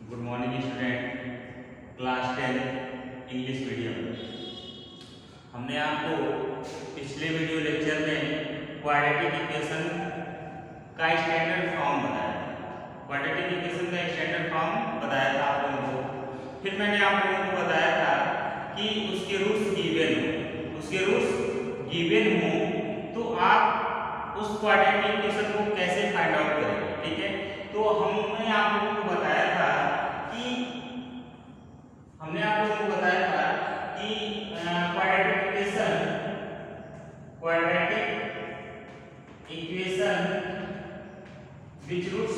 Good morning student, class 10 English medium. हमने आपको पिछले वीडियो लेक्चर में क्वाड्रेटिक इक्वेशन का स्टैंडर्ड फॉर्म बताया था। क्वाड्रेटिक इक्वेशन का स्टैंडर्ड फॉर्म बताया था आप लोगों को। फिर मैंने आप लोगों को बताया था कि उसके रूट्स गिवन हो तो आप उस क्वाड्रेटिक इक्वेशन को कैसे फाइंड आउट करेंगे। ठीक है, तो हमने आप लोगों को बताया था कि quadratic equation which roots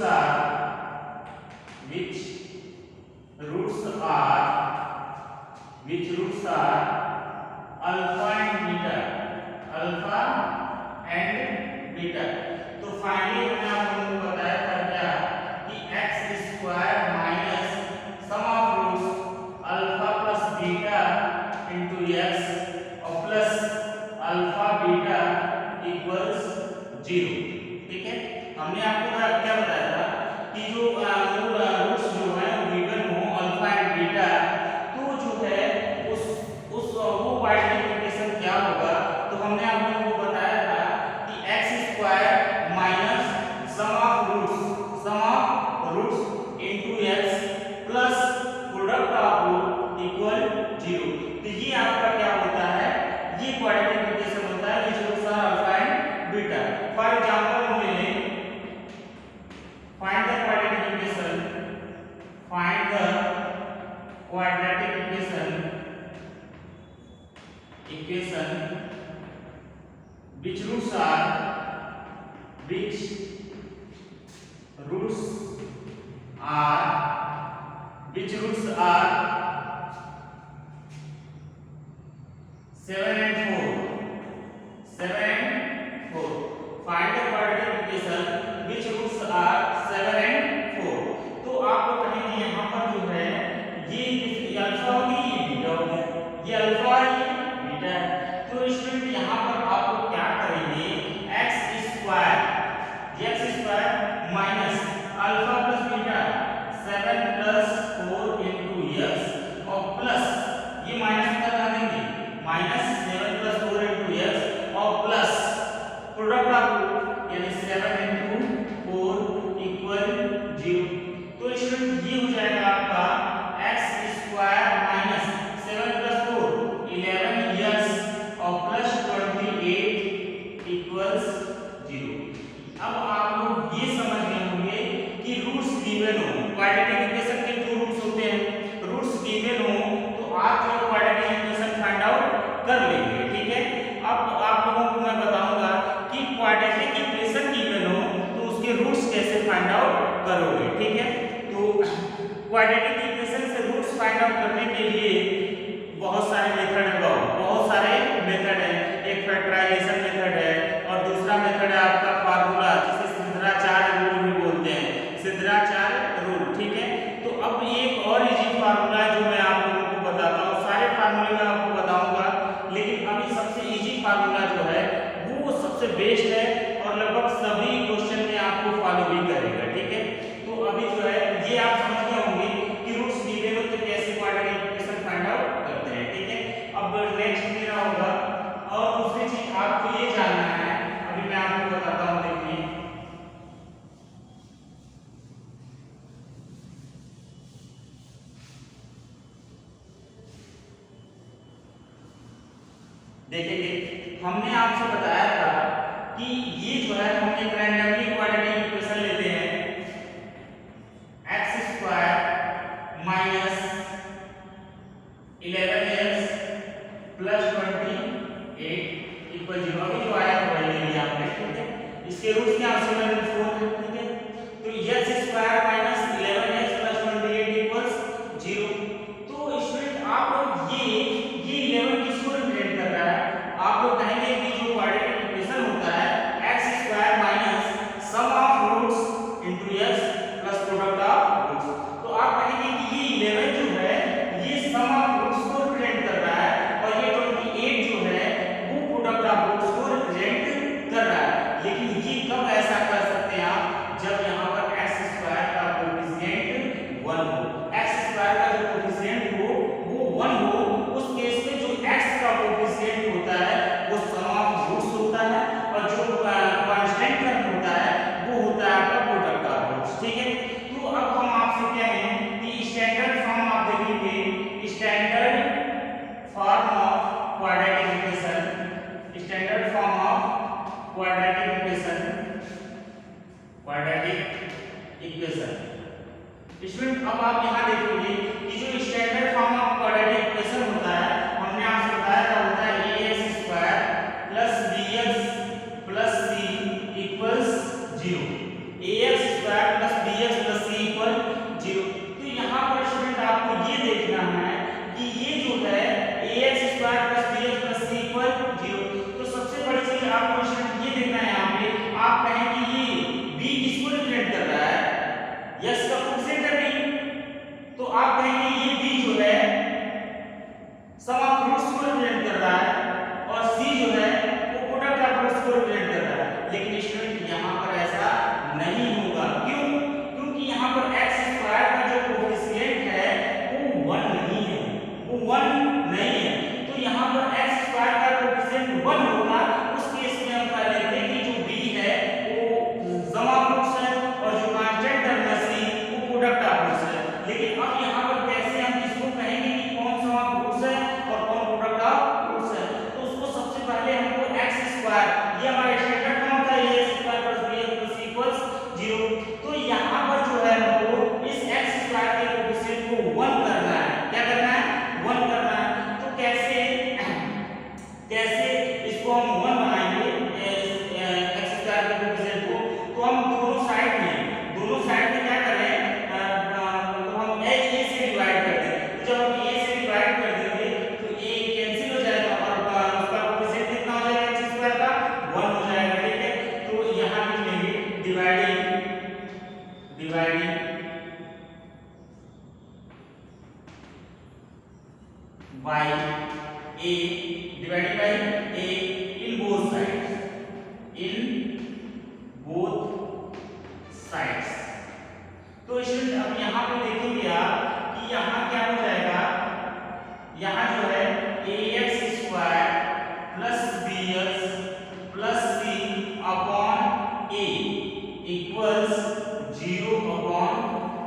are alpha and beta। तो फाइनली हमने आप लोगों को बताया था क्या कि x square minus sum of roots alpha plus beta into x और प्लस अल्फा बीटा इक्वल्स 0। ठीक है, हमने आपको क्या बताया था कि जो रूट्स जो है गिवन हो अल्फा एंड बीटा, तो जो है उस वो क्वाड्रेटिक इक्वेशन क्या होगा। तो हमने आप लोगों को बताया था कि x square minus sum of roots into x plus product of root equal 0। तो ये आपका क्या होता है, ये क्वाड्रेटिक इक्वेशन होता है which roots are alpha and beta। For example हम ले लें find the quadratic equation which roots are 7 and 4। find the quadratic equation which roots are 7 and 4। तो आप लोग कहेंगे यहाँ पर जो है ये अल्फा होगी, ये बीटा होगी, ये अल्फा है, ये बीटा है। तो स्टूडेंट यहाँ पर आप लोग क्या करेंगे, x square minus alpha plus beta 7 plus 4 into x और प्लस ये माइनस का कर देंगे माइनस 7 प्लस 4 इनटू x और प्लस प्रोडक्ट ऑफ यानी 7 इनटू 4 इक्वल 0। तो स्टूडेंट ये हो जाएगा आपका x square minus 7 plus 4 11x और प्लस 28 इक्वल्स 0। अब आप लोग ये समझ गए होंगे कि रूट्स गिवन हो, क्वाड्रेटिक इक्वेशन के जो रूट्स होते हैं, रूट्स गिवन हो तो आप जो क्वाड्रेटिक इक्वेशन फाइंड आउट कर लेंगे। ठीक है, अब आप लोगों को मैं बताऊंगा कि क्वाड्रेटिक इक्वेशन गिवन हो तो उसके रूट्स कैसे फाइंड आउट करोगे। ठीक है, तो क्वाड्रेटिक इक्वेशन से रूट्स फाइंड आउट करने के लिए बहुत सारे मेथड है। एक फैक्टराइजेशन मेथड है और दूसरा मेथड है आपका फार्मूला, जिसे सिद्धाचार्य रूल भी बोलते हैं, सिद्धाचार्य रूल। ठीक है, तो अब एक और इजी फार्मूला है जो मैं आप लोगों को बताता हूँ। सारे फार्मूले मैं आपको बताऊंगा, लेकिन अभी सबसे इजी फार्मूला जो है वो सबसे बेस्ट है और लगभग सभी क्वेश्चन में आपको फॉलो भी करेगा। ठीक है, तो अभी जो है ये आप समझ गए होंगे कि रूट्स गिवन हो तो कैसे क्वाड्रेटिक इक्वेशन फाइंड आउट करते हैं। ठीक है, अब नेक्स्ट मेरा होगा और दूसरी चीज आपको ये जानना है, अभी मैं आपको बताता हूँ। देखिए हमने आपसे बताया था कि ये जो है हम एक रैंडमली क्वाड्रेटिक इक्वेशन लेते हैं x square minus 11x plus 28 equal 0। अभी जो आया वो ले लिया आपने। ठीक है, इसके रूट्स क्या 7 और 4 है। ठीक है, तो x square minus 11x plus 28 equals 0। तो स्टूडेंट आप लोग ये 11 किसको रिप्रेजेंट कर रहा है, आप लोग कहेंगे कि जो क्वाड्रेटिक इक्वेशन होता है स्टूडेंट अब आप यहाँ देखोगे कि जो standard form of quadratic equation होता है, हमने आपसे बताया था, होता है ax square plus bx plus c equals 0। ax square plus bx plus c equal 0। तो यहाँ पर स्टूडेंट आपको ये देखना है कि ये जो है ax square plus bx plus c equal 0। तो सबसे बड़ी चीज आपको स्टूडेंट ये देखना है, यहाँ पे आप कहें कि ये b किसको रिप्रेजेंट कर रहा है, यस का कोएफिशिएंट है b, तो आप कहेंगे ये b जो है सम ऑफ रूट्स को रिप्रेजेंट कर रहा है और c जो है वो प्रोडक्ट ऑफ रूट्स को रिप्रेजेंट कर रहा है। लेकिन स्टूडेंट यहाँ पर ऐसा नहीं होगा, क्यों? क्योंकि यहाँ पर x स्क्वायर का जो कोएफिशिएंट है वो 1 नहीं है, वो 1 नहीं है। तो यहाँ पर x स्क्वायर का कोएफिशिएंट 1 होगा, उस केस में हम कह लेते हैं कि जो b है वो सम ऑफ रूट्स है और जो कांस्टेंट टर्म है c वो प्रोडक्ट ऑफ रूट्स है। लेकिन अब यहाँ पर कैसे हम इसको कहेंगे कि कौन सम ऑफ रूट्स है और कौन प्रोडक्ट ऑफ रूट्स है? तो उसको सबसे पहले हमको x स्क्वायर, ये हमारा स्टैंडर्ड फॉर्म था, ax square plus bx plus c equals 0। तो यहाँ पर जो है हमको इस x स्क्वायर के कोएफिशिएंट को 1 करना है। क्या करना है? 1 करना है। तो कैसे इसको हम 1 बनाएंगे x स्क्वायर के कोएफिशिएंट को? तो हम दोनों साइड में क्या करें, तो हम a से डिवाइड कर दें। तो जब हम a से डिवाइड कर देंगे तो a कैंसिल हो जाएगा और उसका कोएफिशिएंट कितना हो जाएगा x स्क्वायर का? 1 हो जाएगा। ठीक है, तो यहाँ लिख लेंगे dividing by a, dividing by a in both sides। तो स्टूडेंट अब यहाँ पे देखेंगे आप कि यहाँ क्या हो जाएगा, यहाँ जो है ax square plus bx plus c upon a equals 0 upon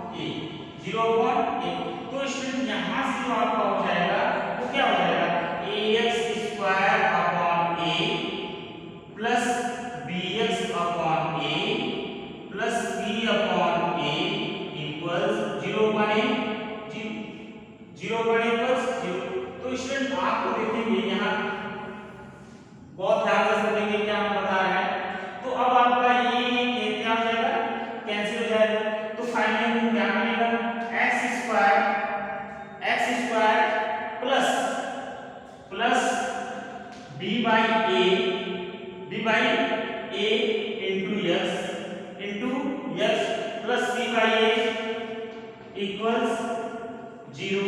a। तो स्टूडेंट यहाँ से जो आपका हो जाएगा वो क्या हो जाएगा, ax square upon a plus bx upon a plus c upon a equals 0 upon a, 0 upon a equals 0। तो स्टूडेंट आपको देखेंगे यहाँ बहुत ध्यान से समझेंगे क्या हम बता रहे हैं। तो अब आपका ये क्या हो जाएगा, कैंसिल हो जाएगा। तो फाइनली क्या मिलेगा, x square plus b by a into x plus c by a equals 0।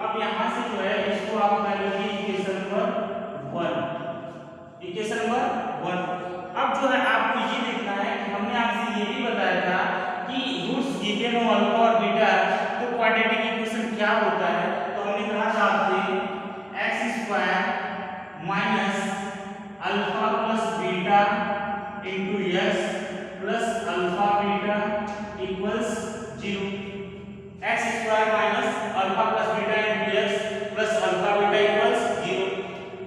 अब यहाँ से जो है इसको आप कह लीजिए इक्वेशन नंबर 1। अब जो है आपको ये देखना है कि हमने आपसे ये भी बताया था कि रूट्स गिवन हो अल्फा और बीटा तो क्वाड्रेटिक इक्वेशन क्या होता है। तो हमने कहा था आपसे x square minus alpha plus beta into x plus alpha beta equals 0। x square minus alpha plus beta into x plus alpha beta equals 0।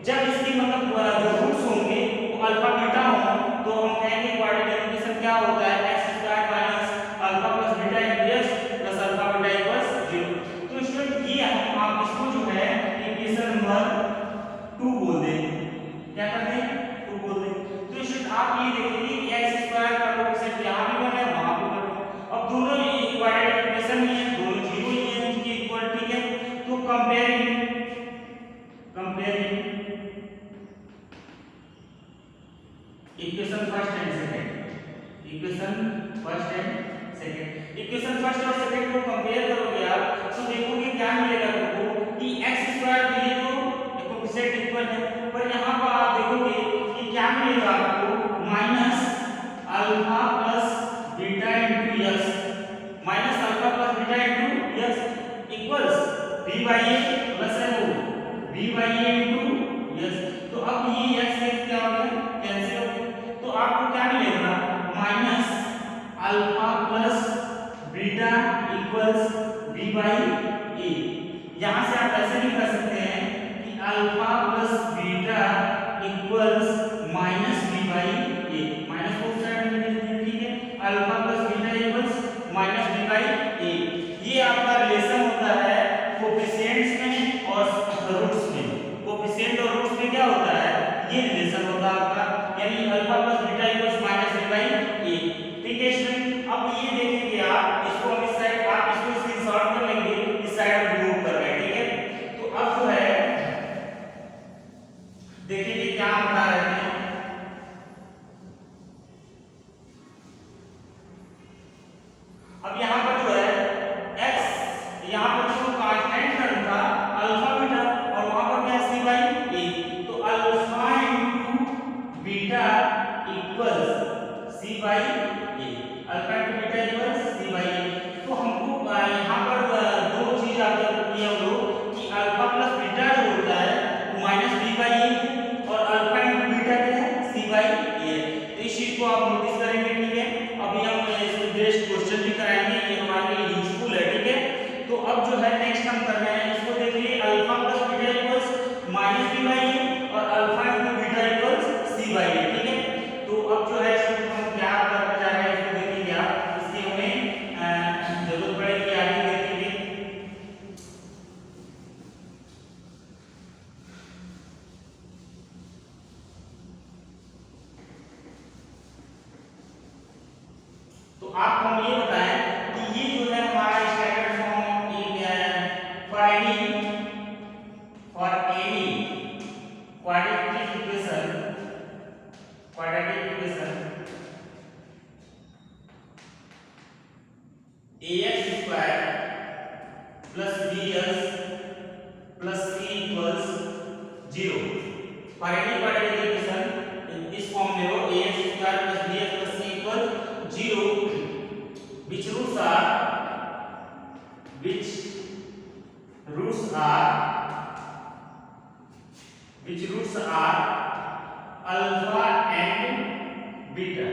जब इसकी मतलब जो रूट्स होंगे वो अल्फा बीटा हों तो हम कहेंगे क्वाड्रेटिक इक्वेशन क्या होता है, x square minus alpha plus beta into x plus alpha beta equals 0। तो स्टूडेंट ये आप इसको जो है इक्वेशन नंबर 2 बोल दें। क्या कर दें, 2 बोल दें। तो स्टूडेंट आप ये देखेंगे कि x स्क्वायर का कोएफिशिएंट यहाँ भी 1 है वहाँ भी 1 है। अब दोनों क्वाड्रेटिक इक्वेशन ही है, दोनों 0 ही है, उनकी इक्वल। ठीक है, तो कंपेयरिंग इक्वेशन फर्स्ट और सेकंड को कंपेयर करोगे आप तो देखोगे क्या मिलेगा तुमको कि x स्क्वायर तो ये तो कोएफिशिएंट इक्वल है, पर यहाँ पर आप देखोगे कि क्या मिलेगा आपको, minus alpha plus beta into x minus alpha plus beta into x equals b by a plus है वो b by a into x। तो अब ये x क्या हो गया, कैंसिल हो गया। तो आपको क्या मिलेगा, minus alpha plus beta equals b by a। यहाँ से आप ऐसे भी कर सकते हैं कि alpha plus beta equals minus b by a, minus को साइड में लिख दीजिए। ठीक है, alpha plus beta equals minus B by A. ये आपका रिलेशन होता है कोफिशिएंट्स में और रूट्स में। कोफिशिएंट और रूट्स में क्या होता है, ये रिलेशन होता है आपका, यानी alpha plus beta equals minus B by A. ठीक है स्टूडेंट, अब ये देखेंगे आप, इसको हम इस साइड, आप इसको स्क्रीनशॉट कर लेंगे, इस साइड में मूव कर रहे हैं। ठीक है, तो अब जो है देखिए क्या बता रहे हैं, अब यहाँ पर जो है x, यहाँ पर जो कांस्टेंट टर्म था अल्फा बीटा, और वहां पर क्या सी बाई ए, तो alpha into beta equals C by A, alpha into beta equals C by A. तो हमको यहाँ पर दो चीज आपको किया हम लोग कि अल्फा प्लस बीटा जो होता है वो माइनस बी बाई ए, और अल्फा इनटू बीटा क्या है सी बाई ए। तो इस चीज को आप नोटिस करेंगे। ठीक है, अभी हम इसको बेस्ड क्वेश्चन भी कराएंगे, ये हमारे लिए यूजफुल है। ठीक है, तो अब जो है नेक्स्ट हम कर रहे हैं, इसको देखिए alpha plus beta equals minus B by A और alpha into beta equals C by A. ठीक है, तो अब जो है हम क्या करने जा रहे हैं इसको देखेंगे आप, इसकी हमें जरूरत पड़ेगी, आगे देखेंगे। तो आप हम ये बताएं कि ये जो है हमारा स्टैंडर्ड फॉर्म ये क्या है, for any quadratic equation ax square plus bs plus c equals 0। For any quadratic equation इस फॉर्म में हो ax square plus bs plus c equals 0 which roots are alpha and beta,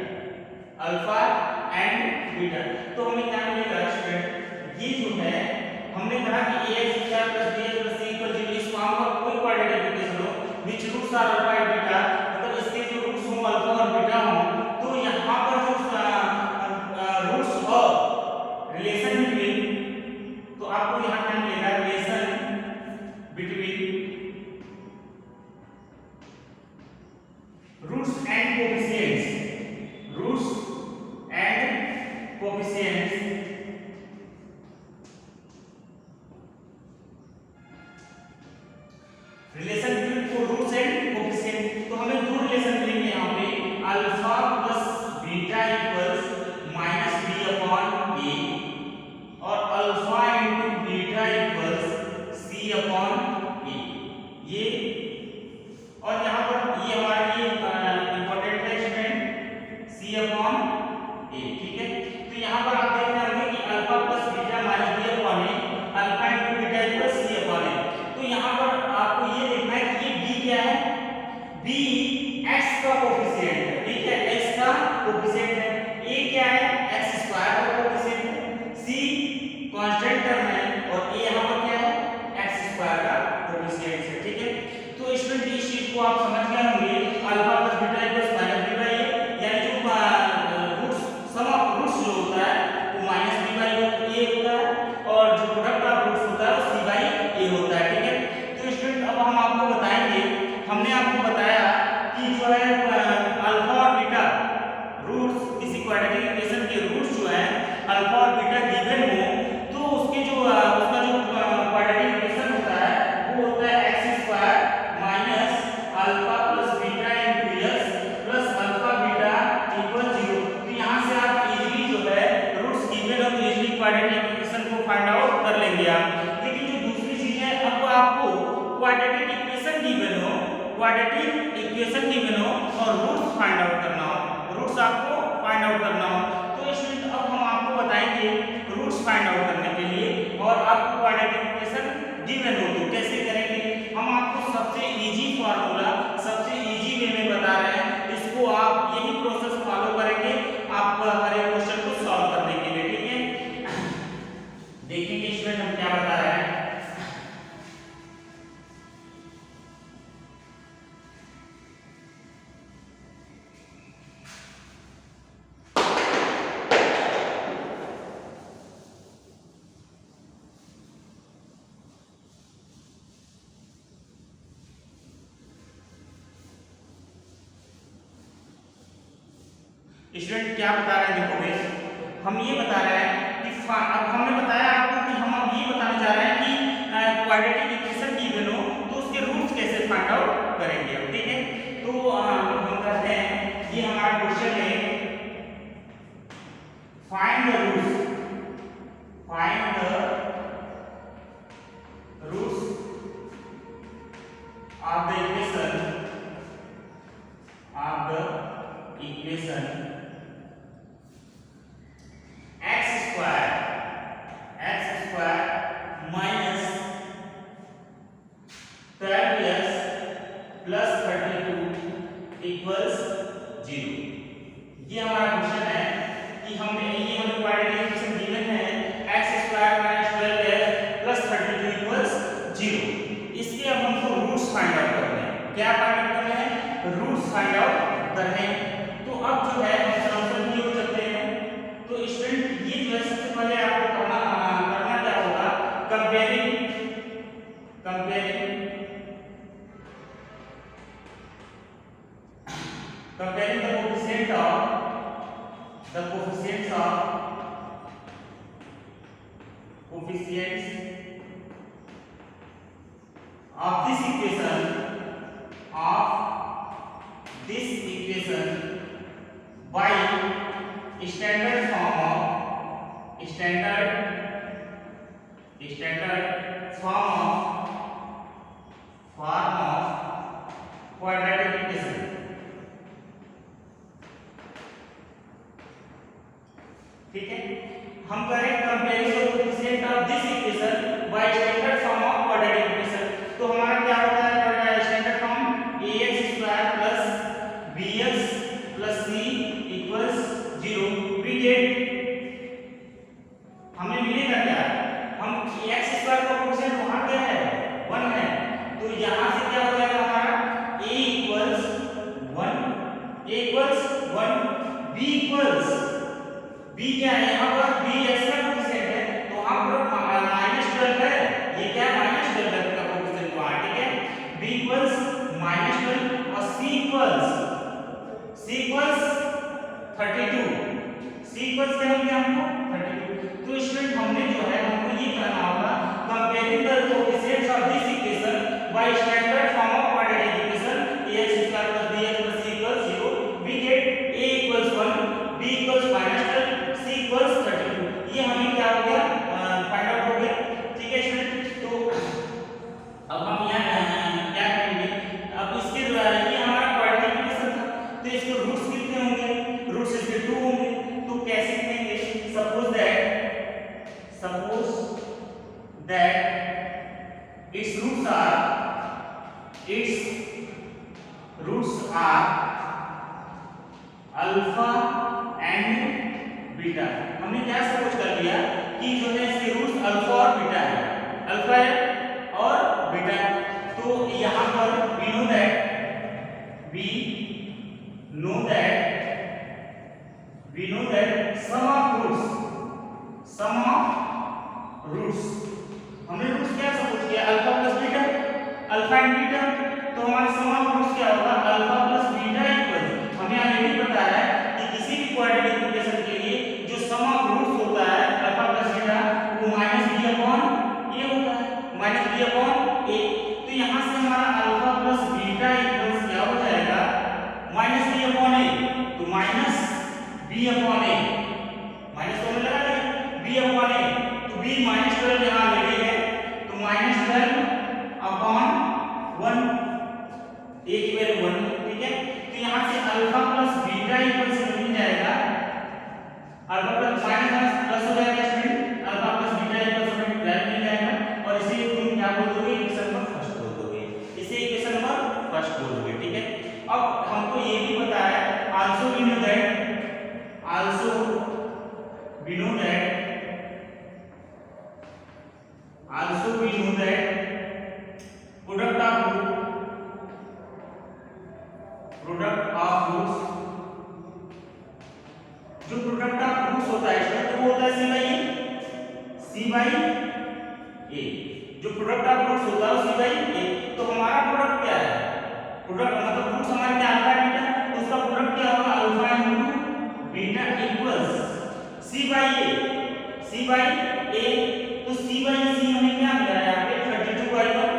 तो हमें क्या मिलेगा स्टूडेंट, ये जो है हमने कहा कि ax square plus bs plus c equal 0, इस फॉर्म का कोई क्वाड्रेटिक इक्वेशन हो which roots are alpha and beta, मतलब इसके जो रूट्स हो अल्फा और बीटा हो, तो यहाँ पर जो रूट्स और रिलेशन बिटवीन, तो आपको यहाँ क्या मिलेगा, relation between roots and coefficients relation between roots and coefficient. तो हमें दो रिलेशन मिलेंगे यहाँ पे, alpha plus beta equals minus B upon A और alpha into beta equals C upon A. ये और यहाँ पर ये हमारे लिए इंपॉर्टेंट है स्टूडेंट, सी अपॉन ए। ठीक है, तो यहाँ पर आप देख रहे होंगे कि alpha plus beta minus B upon A, alpha into beta equals C upon A. तो यहाँ पर आपको ये देखना है कि ये b क्या है, b x का कोफिशिएंट है। ठीक है, x का कोफिशिएंट है, a क्या है x स्क्वायर का कोफिशिएंट है, c कांस्टेंट टर्म है और a यहाँ पर क्या है x स्क्वायर का कोफिशिएंट है। ठीक है, तो स्टूडेंट इस चीज को आप समझ गए होंगे, alpha plus beta equals minus B by A, यानी जो रूट्स सम ऑफ रूट्स जो होता है वो माइनस बी बाई ए होता है और जो प्रोडक्ट ऑफ रूट्स होता है वो सी बाई ए होता है। ठीक है, तो स्टूडेंट अब हम आपको बताएंगे, हमने आपको बताया कि जो है अल्फा और बीटा रूट्स, किसी क्वाड्रेटिक इक्वेशन के रूट्स जो है अल्फा और बीटा गिवन हो, तो उसके जो उसका जो क्वाड्रेटिक इक्वेशन होता है वो होता है x square minus alpha plus beta into x plus alpha beta equal 0। तो यहाँ से आप इजीली जो है रूट्स गिवन और इजीली क्वाड्रेटिक इक्वेशन को फाइंड आउट कर लेंगे आप। लेकिन जो दूसरी चीज है, अब आपको क्वाड्रेटिक इक्वेशन गिवन हो और रूट्स फाइंड आउट करना हो, रूट्स आपको फाइंड आउट करना हो, तो स्टूडेंट अब हम आपको बताएंगे रूट्स फाइंड आउट करने के लिए, और आपको क्वाड्रेटिक इक्वेशन गिवन हो तो कैसे करेंगे। हम आपको सबसे इजी फार्मूला, सबसे इजी वे में बता रहे हैं, इसको आप यही प्रोसेस फॉलो करेंगे आप हर एक क्वेश्चन को सॉल्व करने के लिए। ठीक है, देखेंगे स्टूडेंट हम क्या बता रहे हैं। स्टूडेंट क्या बता रहे हैं, देखो बेस हम ये बता रहे हैं कि अब हमने बताया आपको कि हम अब ये बताने जा रहे हैं कि क्वाड्रेटिक इक्वेशन गिवन हो तो उसके रूट्स कैसे फाइंड आउट करेंगे अब, ठीक है। तो हम कहते हैं ये हमारा क्वेश्चन है, find the roots of the equation x square minus 12x plus 32 equals 0। ये हमारा क्वेश्चन है कि हमने ये हमें क्वाड्रेटिक इक्वेशन गिवन है x square minus 12x plus 32 equals 0। इसके अब हमको रूट्स फाइंड आउट करने हैं। क्या फाइंड आउट करने हैं? रूट्स फाइंड आउट करने हैं। तो अब जो है हम सॉल्यूशन की ओर चलते हैं। तो स्टूडेंट ये जो है सबसे पहले आपको करना क्या होगा, comparing the coefficients of this equation by standard form of quadratic equation। ठीक है, हम करें comparison coefficient of this equation by standard form of quadratic equation. तो हमारा क्या होता है standard form ax² + bx + c = 0। We get हमें मिलेगा क्या, हम x² का कोएफिशिएंट वहां क्या है 1 है, तो यहां से क्या हो जाएगा हमारा a = 1 b क्या है, यहाँ पर b x का कोएफिशिएंट है तो वहां पर -12 है, ये क्या है -12 का कोएफिशिएंट वहां, ठीक है। b = -12 और c = 32। c क्या हो गया हमको 32। तो स्टूडेंट हमने जो है हमको ये करना होगा, comparing the coefficients of this equation by standard form of quadratic equation ax² + bx + c = 0। We get a = 1 b = -12 c = 32। ये हमें क्या हो गया फाइंड आउट हो गया, ठीक है स्टूडेंट। तो अब हम यहाँ क्या करेंगे, अब इसके द्वारा ये हमारा क्वाड्रेटिक इक्वेशन था तो इसके रूट्स कितने होंगे, रूट्स इसके 2 होंगे। तो कैसे लिखेंगे, suppose that its roots are alpha and beta. हमने क्या सपोज कर लिया कि जो है इसके रूट्स अल्फा और बीटा है, अल्फा है और बीटा है। तो यहाँ पर we know that sum of roots हमने रूट्स क्या सपोज किया, alpha plus beta, alpha and beta. तो हमारा सम ऑफ रूट्स क्या होगा, अल्फा प्लस बीटा इक्वल, हमें यहाँ ये भी पता है कि किसी भी क्वाड्रेटिक इक्वेशन के लिए जो सम ऑफ रूट्स होता है अल्फा प्लस बीटा वो -b/a होता है, -b/a। तो यहाँ से हमारा अल्फा प्लस बीटा इक्वल्स क्या हो जाएगा -b/a, तो -b/a माइनस तो लगा देंगे b/a, तो b -12 यहाँ लेके है तो -12/1 a की वैल्यू 1, ठीक है। तो यहाँ से अल्फा प्लस बीटा इक्वल से मिल जाएगा, अल्फा प्लस माइनस प्लस हो जाएगा student, alpha plus beta equal से हमें 12 मिल जाएगा और इसे तुम क्या बोल दोगे, इक्वेशन नंबर फर्स्ट बोल दोगे, इसे इक्वेशन नंबर फर्स्ट बोल दोगे, ठीक है। अब हमको ये भी पता है also we know that product of roots, जो प्रोडक्ट ऑफ रूट्स होता है इसमें तो वो होता है c/a, जो प्रोडक्ट ऑफ रूट्स होता है वो c/a। तो हमारा प्रोडक्ट क्या है, प्रोडक्ट मतलब रूट्स हमारे क्या अल्फा बीटा, तो उसका प्रोडक्ट क्या होगा alpha × beta equals C by A. तो सी बाई सी हमें क्या मिला है यहाँ पे 32/1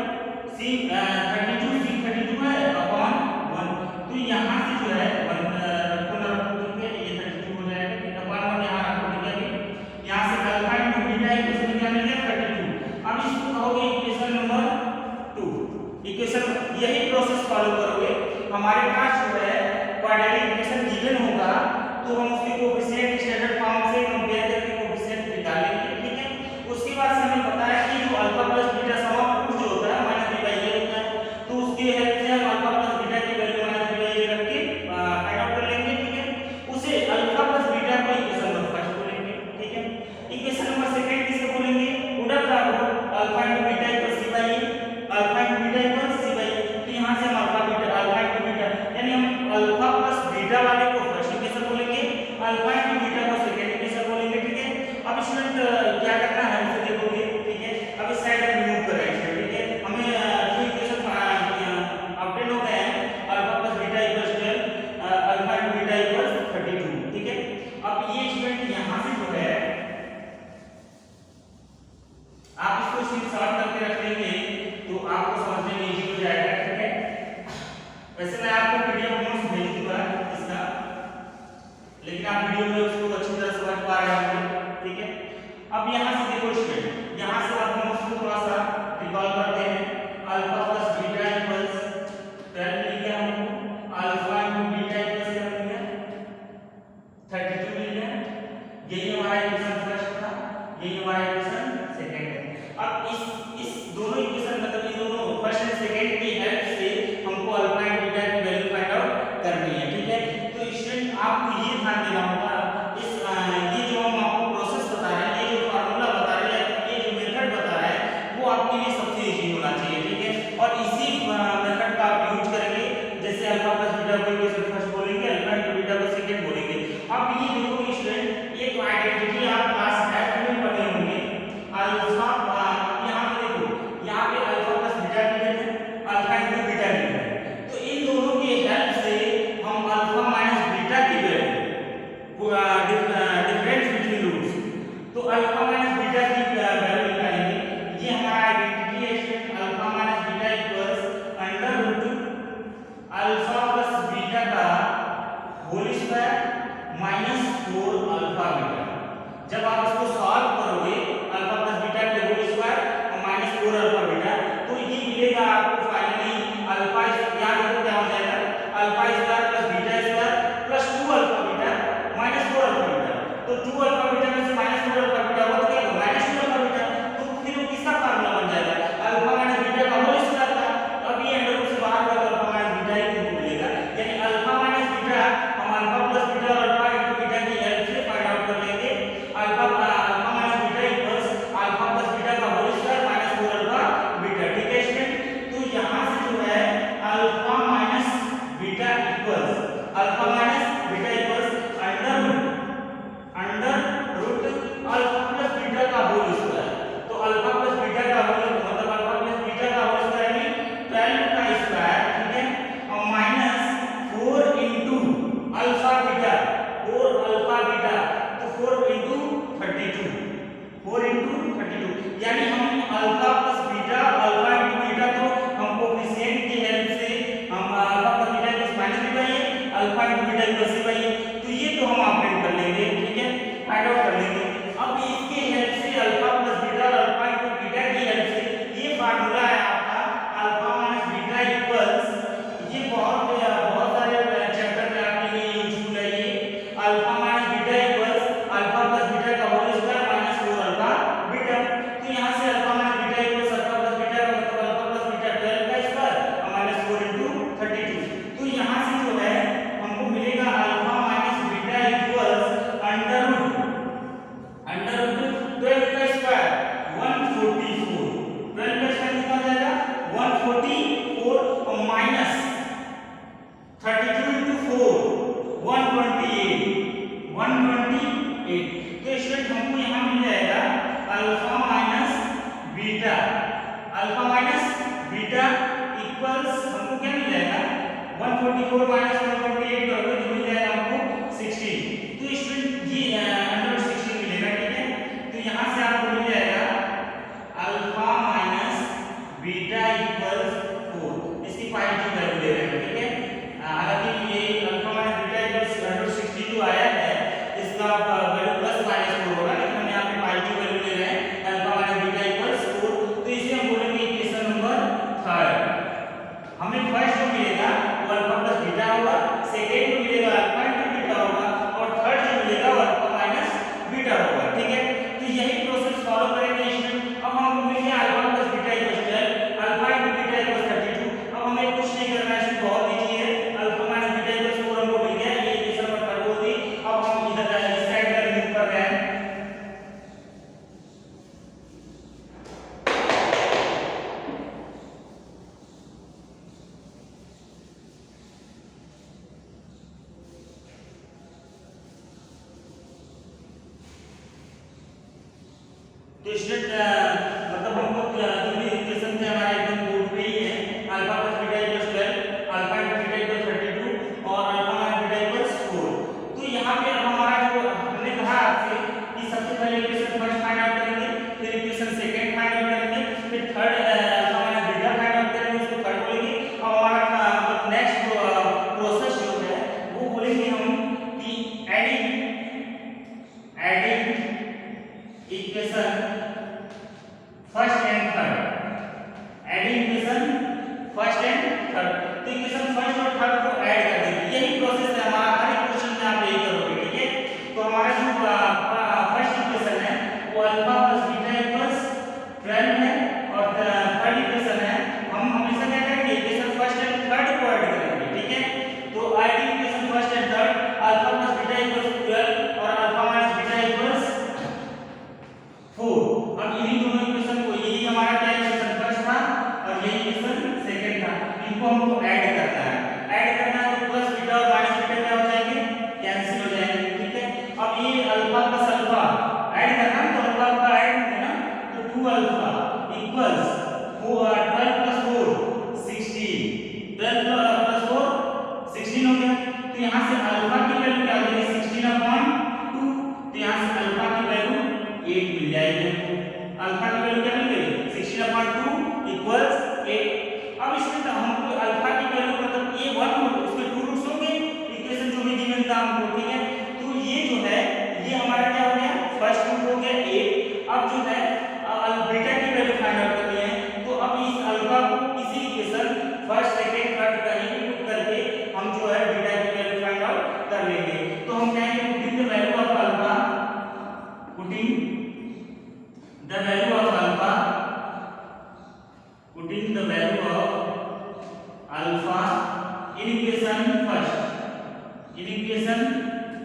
सी 32 सी 32 है अपॉन 1। तो यहाँ से जो है 1 रखो ना रखो ठीक है, ये 32 हो जाएगा फिर अपॉन 1 यहाँ रखो ठीक है। यहाँ से अल्फा इनटू बीटा इक्वल्स में क्या मिल गया 32। अब इसको कहोगे इक्वेशन नंबर 2। इक्वेशन यही प्रोसेस फॉलो करोगे। हमारे पास जो है क्वाड्रेटिक इक्वेशन गिवन होगा तो हम उसके कोएफिशिएंट स्टैंडर्ड फॉर्म से कंपेयर करके कोएफिशिएंट निकालेंगे ठीक है। उसके बाद से हमें पता है कि जो alpha plus beta sum of two जो होता है माइनस बी बाई ए होता है, तो उसके हेल्प से हम अल्फा प्लस बीटा की value minus B by A रख के फाइंड आउट कर लेंगे ठीक है। उसे अल्फा प्लस बीटा को इक्वेशन नंबर फर्स्ट बोलेंगे ठीक है। इक्वेशन नंबर सेकंड किसे बोलेंगे product of alpha into beta equals C by A, alpha into beta equals C by A. तो यहां से हम अल्फा इनटू बीटा यानी हम अल्फा प्लस बीटा वाले को फर्स्ट इक्वेशन बोलेंगे, अल्फा इनटू बीटा को सेकंड इक्वेशन बोलेंगे ठीक है। अब स्टूडेंट क्या करना है उसे देखोगे ठीक है। अब इस साइड में रिमूव कर राइट साइड ठीक है। हमें टू इक्वेशन ऑब्टेन हो गए हैं, alpha plus beta equals 12 alpha into beta equals 32 ठीक है। अब ये स्टूडेंट यहां से जो है आप इसको स्क्रीनशॉट करके रख लेंगे तो आपको समझने में इजी हो जाएगा ठीक है। वैसे मैं आपको पीडीएफ नोट्स भेज दूंगा इसका, लेकिन आप वीडियो में उसको अच्छी तरह समझ पा रहे होंगे ठीक है। अब यहाँ से देखो स्टूडेंट, यहाँ से आप नोट्स को थोड़ा सा रिकॉल करते हैं। अल्फा प्लस बीटा इक्वल्स 12 मिल गया हमको, अल्फा इनटू बीटा इक्वल्स क्या मिल गया 32 मिल गया। यही हमारा इक्वेशन फर्स्ट था, यही हमारा इक्वेशन सेकंड है। अब इस दोनों इक्वेशन मतलब इन दोनों फर्स्ट एंड सेकंड की हेल्प से हमको अल्फा एंड बीटा की वैल्यू फाइंड आउट करनी है ठीक है। तो स्टूडेंट आपको ये ध्यान देना होगा इस ये जो हम आपको प्रोसेस बता रहे हैं, ये जो फार्मूला बता रहे हैं, ये जो मेथड बता रहे हैं वो आपके लिए सबसे इजी होना चाहिए ठीक है। और इसी मेथड का आप यूज करेंगे, जैसे अल्फा प्लस बीटा को इक्वेशन फर्स्ट बोलेंगे, अल्फा इनटू बीटा को सेकंड बोलेंगे। अब ये देखो स्टूडेंट, ये तो आइडेंटिटी आप क्लास एट में पढ़े होंगे। अल्फा यहाँ पे देखो, यहाँ पे अल्फा प्लस बीटा गिवन है, अल्फा इनटू बीटा गिवन है। तो इन दोनों की हेल्प से हम अल्फा माइनस बीटा की वैल्यू डिफरेंस बिटवीन रूट्स, तो अल्फा माइनस बीटा की वैल्यू निकालेंगे। ये हमारा आइडेंटिटी है student, alpha minus beta equals under root alpha plus beta का whole square minus 4 alpha beta. जब आप इसको सॉल्व करोगे अल्फा प्लस बीटा के होल स्क्वायर और माइनस 4 अल्फा बीटा, तो ये मिलेगा आपको फाइनली अल्फा याद रखो क्या हो जाएगा alpha square plus beta square plus 2 alpha beta minus 4 alpha beta. तो 2 अल्फा बीटा में से माइनस 4 अल्फा बीटा हुआ तो क्या होगा माइनस 2 अल्फा बीटा। तो फिर वो किसका फार्मूला बन जाएगा अल्फा माइनस बीटा का होल स्क्वायर का। अब ये अंडर रूट से बाहर गया तो अल्फा माइनस बीटा ही तुमको मिलेगा, यानी अल्फा माइनस बीटा हम अल्फा प्लस बीटा और अल्फा इनटू बीटा की हेल्प से फाइंड आउट कर लेंगे। Alpha minus beta equals alpha plus beta का whole square minus 4 alpha beta ठीक है स्टूडेंट। तो यहाँ से जो है alpha minus beta equals alpha minus beta equals under root alpha plus beta का होल स्क्वायर। तो अल्फा प्लस बीटा का होल मतलब अल्फा प्लस बीटा का होल स्क्वायर यानी 12 का स्क्वायर ठीक है, और minus 4 into alpha beta 4 alpha beta, तो 4 इनटू 32 4 इनटू 32 यानी हम alpha plus beta alpha into beta तो हम कोएफिशिएंट की हेल्प से हम alpha plus beta equals minus B by A alpha into beta equals C by A, तो ये तो हम ऑपरेट कर लेंगे ठीक है, फाइंड आउट कर लेंगे। अब इसके हेल्प से अल्फा प्लस बीटा और अल्फा इनटू बीटा की हेल्प से ये फार्मूला है आपका अल्फा माइनस बीटा इक्वल्स, ये बहुत सारे चैप्टर में आपके लिए यूजफुल है। ये alpha minus beta equals alpha plus beta का whole square minus 4 alpha beta. तो यहाँ से alpha minus beta equals alpha plus beta का मतलब अल्फा प्लस बीटा 12 का स्क्वायर और माइनस 4 इनटू 32। तो यहाँ से जो है हमको मिलेगा alpha minus beta equals under root 12 का स्क्वायर 144 12 का स्क्वायर कितना हो जाएगा 144 और माइनस 32 इनटू 4 128 तो स्टूडेंट हमको यहाँ मिल जाएगा अल्फा माइनस बीटा इक्वल्स हमको क्या मिल जाएगा 144 माइनस 128 करोगे तो मिल जाएगा हमको 16। तो तो स्टूडेंट मतलब हमको जो भी इक्वेशन थे हमारा एकदम बोर्ड पे ही है, alpha plus beta equals 12, alpha into beta equals 32 और अल्फा माइनस बीटा इक्वल्स 4। तो यहाँ पे अब हमारा जो हमने कहा आपसे कि सबसे पहले इक्वेशन फर्स्ट फाइंड आउट करेंगे, फिर इक्वेशन सेकंड फाइंड आउट करेंगे, फिर third alpha minus beta find out करेंगे, उसको थर्ड बोलेंगे। अब हमारा मतलब नेक्स्ट प्रोसेस जो है वो बोलेंगे हम कि adding equation first and third, adding equation first and third. तो इक्वेशन फर्स्ट और थर्ड को ऐड कर देंगे, यही प्रोसेस है हमारा, हर एक क्वेश्चन में आप यही करोगे, ठीक है। तो हमारा जो फर्स्ट इक्वेशन है वो अल्फा प्लस बीटा इक्वल्स 12 है और थर्ड इक्वेशन है हम हमेशा क्या करेंगे, इक्वेशन फर्स्ट एंड थर्ड को ऐड करेंगे, ठीक है। तो adding equation first and third, alpha plus beta equals 12 और अल्फा माइनस बीटा इक्वल्स 4। अब इन्हीं दोनों इक्वेशन को, यही हमारा क्या इक्वेशन फर्स्ट था और यही इक्वेशन सेकंड था, इनको हमको ऐड करना है। ऐड करना है तो प्लस बीटा और माइनस बीटा क्या हो जाएंगे, कैंसिल हो जाएंगे, ठीक है। अब ये अल्फा प्लस अल्फा ऐड करना है तो अल्फा अल्फा ऐड होंगे ना, तो 2 अल्फा इक्वल्स 12 प्लस 4 16, 12 प्लस 4 16 हो गया। तो यहाँ से अल्फा की वैल्यू क्या हो जाएगी 16/2, तो यहाँ से अल्फा की वैल्यू 8 मिल जाएगी। अल्फा की वैल्यू क्या मिल गई 16/2 इक्वल्स 8। अब इसमें हमको अल्फा की वैल्यू मतलब ये 1 हो, उसके 2 रूट्स होंगे, इक्वेशन जो भी गिवन था हमको, ठीक है। तो ये जो है ये हमारा क्या हो गया, फर्स्ट रूट हो गया 8। अब जो है बीटा की वैल्यू फाइंड आउट करनी है, तो अब इस अल्फा को इसी इक्वेशन फर्स्ट सेकंड थर्ड का इंटू करके हम जो है बीटा की वैल्यू फाइंड आउट कर लेंगे। तो हम कहेंगे putting the value of alpha, putting the value of alpha, putting the value of alpha in equation first, in equation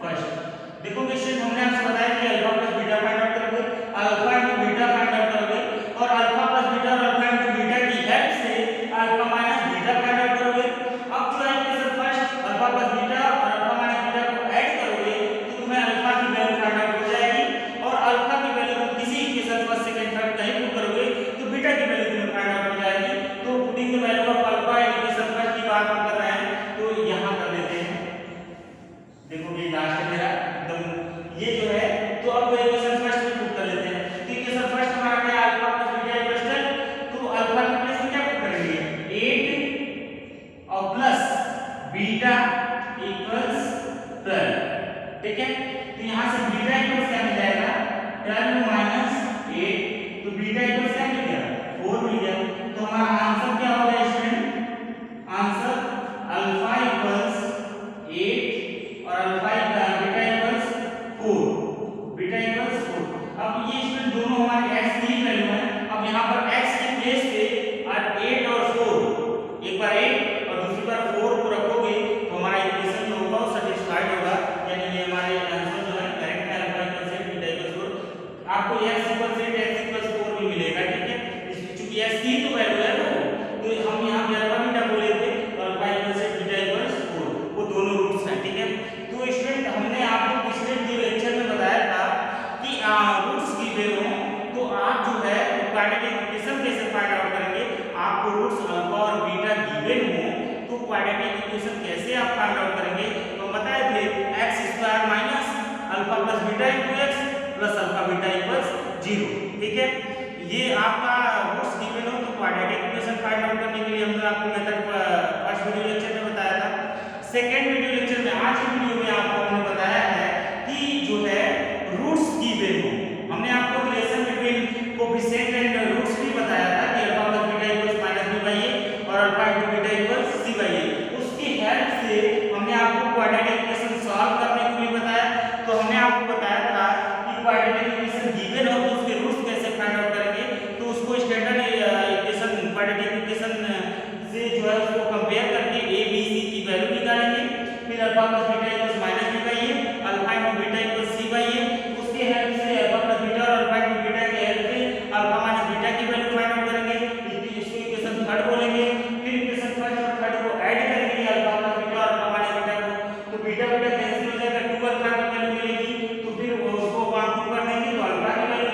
first. देखो क्वेश्चन हमने आपसे बताया कि alpha plus beta find out करोगे, alpha into beta find out करोगे और alpha plus beta और alpha into beta की हेल्प से alpha minus beta find out करोगे। अब जो है equation first alpha plus beta और अल्फा माइनस बीटा को ऐड करोगे तो तुम्हें अल्फा की वैल्यू फाइंड आउट हो जाएगी और अल्फा की वैल्यू को किसी इक्वेशन फर्स्ट सेकंड थर्ड कहीं पुट करोगे तो बीटा की वैल्यू तुम्हें फाइंड आउट हो जाएगी। तो putting the value of alpha in equation first की बात हम कर रहे हैं, तो यहां कर देते हैं। देखो ये लास्ट है मेरा एकदम, ये जो है तो अब इक्वेशन फर्स्ट में पुट कर लेते हैं। तो इक्वेशन फर्स्ट हमारा क्या है, अल्फा प्लस बीटा इक्वल्स 10, तो अल्फा की प्लेस में क्या पुट करेंगे 8 और प्लस बीटा इक्वल्स 12, ठीक है। तो यहां से बीटा इक्वल्स क्या मिल जाएगा 12 माइनस 8, तो बीटा इक्वल्स क्या मिल गया 4 मिल गया। तो हमारा आंसर क्या हो गया स्टूडेंट, आंसर अल्फा इक्वल्स 8 और alpha beta equals 4, beta equals 4। अब ये इसमें दोनों हमारे x की वैल्यू है, अब यहाँ पर x के प्लेस पे 8 और 4, एक बार 8 और दूसरी बार 4 को रखोगे तो हमारा इक्वेशन जो होगा वो सैटिस्फाइड होगा, यानी ये हमारे आंसर जो है करेक्ट है, अल्फा इक्वल्स 8 बीटा इक्वल्स 4। आपको x इक्वल्स 8 x इक्वल्स 4 भी मिलेगा, ठीक है। चूंकि x की तो वैल्यू है वो, तो हम यहाँ पे अल्फा बीटा बोले थे और अल्फा इक्वल्स 8 बीटा इक्वल्स 4, वो दोनों रूट्स हैं, ठीक है। तो स्टूडेंट हमने आपको पिछले वीडियो लेक्चर में बताया था कि रूट्स गिवन हो तो आप जो है क्वाड्रेटिक इक्वेशन कैसे फाइंड आउट करेंगे। आपको रूट्स अल्फा और बीटा गिवन हो तो क्वाड्रेटिक इक्वेशन कैसे आप फाइंड आउट करेंगे, तो बताए थे x² minus alpha plus beta into x plus alpha beta equals 0, ठीक है। ये आपका रूट्स गिवन हो तो क्वाड्रेटिक इक्वेशन फाइंड आउट करने के लिए हमने आपको मेथड फर्स्ट वीडियो लेक्चर में बताया था। सेकेंड वीडियो लेक्चर में आज की वीडियो में आपको हमने बताया है कि जो है रूट्स गिवन हो, हमने आपको relation between coefficient and roots भी बताया था कि alpha plus beta equals minus b by a और alpha into beta equals c by a। उसकी हेल्प से हमने आपको क्वाड्रेटिक इक्वेशन सॉल्व करने को भी बताया। तो हमने आपको बताया था कि क्वाड्रेटिक इक्वेशन गिवन हो तो उसके रूट्स कैसे फाइंड आउट करेंगे, तो उसको स्टैंडर्ड इक्वेशन क्वाड्रेटिक इक्वेशन से जो है उसको कंपेयर करके a b c की वैल्यू निकालेंगे, फिर alpha plus beta equals minus b by a, alpha into beta equals c by a। उसके हेल्प से अल्फा प्लस बीटा और अल्फा इनटू बीटा के हेल्प से अल्फा माइनस बीटा की वैल्यू फाइंड आउट करेंगे, इसको इक्वेशन थर्ड बोलेंगे। फिर इक्वेशन फर्स्ट और थर्ड को ऐड करेंगे अल्फा प्लस बीटा और अल्फा माइनस बीटा को, तो बीटा बीटा कैंसिल हो जाएगा, 2 अल्फा की वैल्यू मिलेगी, तो फिर उसको 1 2 कर देंगे तो अल्फा की वैल्यू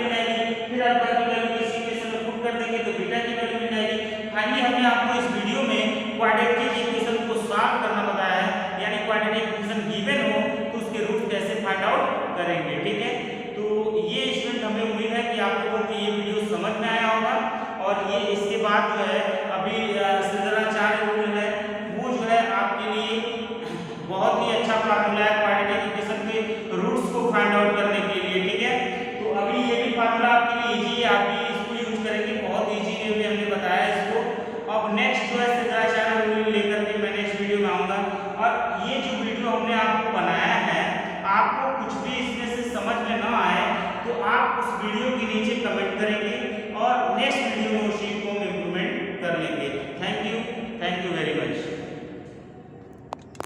फार्मूला है क्वाड्रेटिक इक्वेशन के रूट्स को फाइंड आउट करने के लिए, ठीक है। तो अभी ये भी फार्मूला आपके लिए इजी है, आप भी इसको यूज करेंगे, बहुत इजी वे में हमने बताया इसको। अब नेक्स्ट जो है सिद्धार्थ चैनल लेकर के मैं नेक्स्ट वीडियो में आऊंगा, और ये जो वीडियो हमने आपको बनाया है, आपको कुछ भी इसमें से समझ में ना आए तो आप उस वीडियो के नीचे कमेंट करेंगे और नेक्स्ट वीडियो में उसी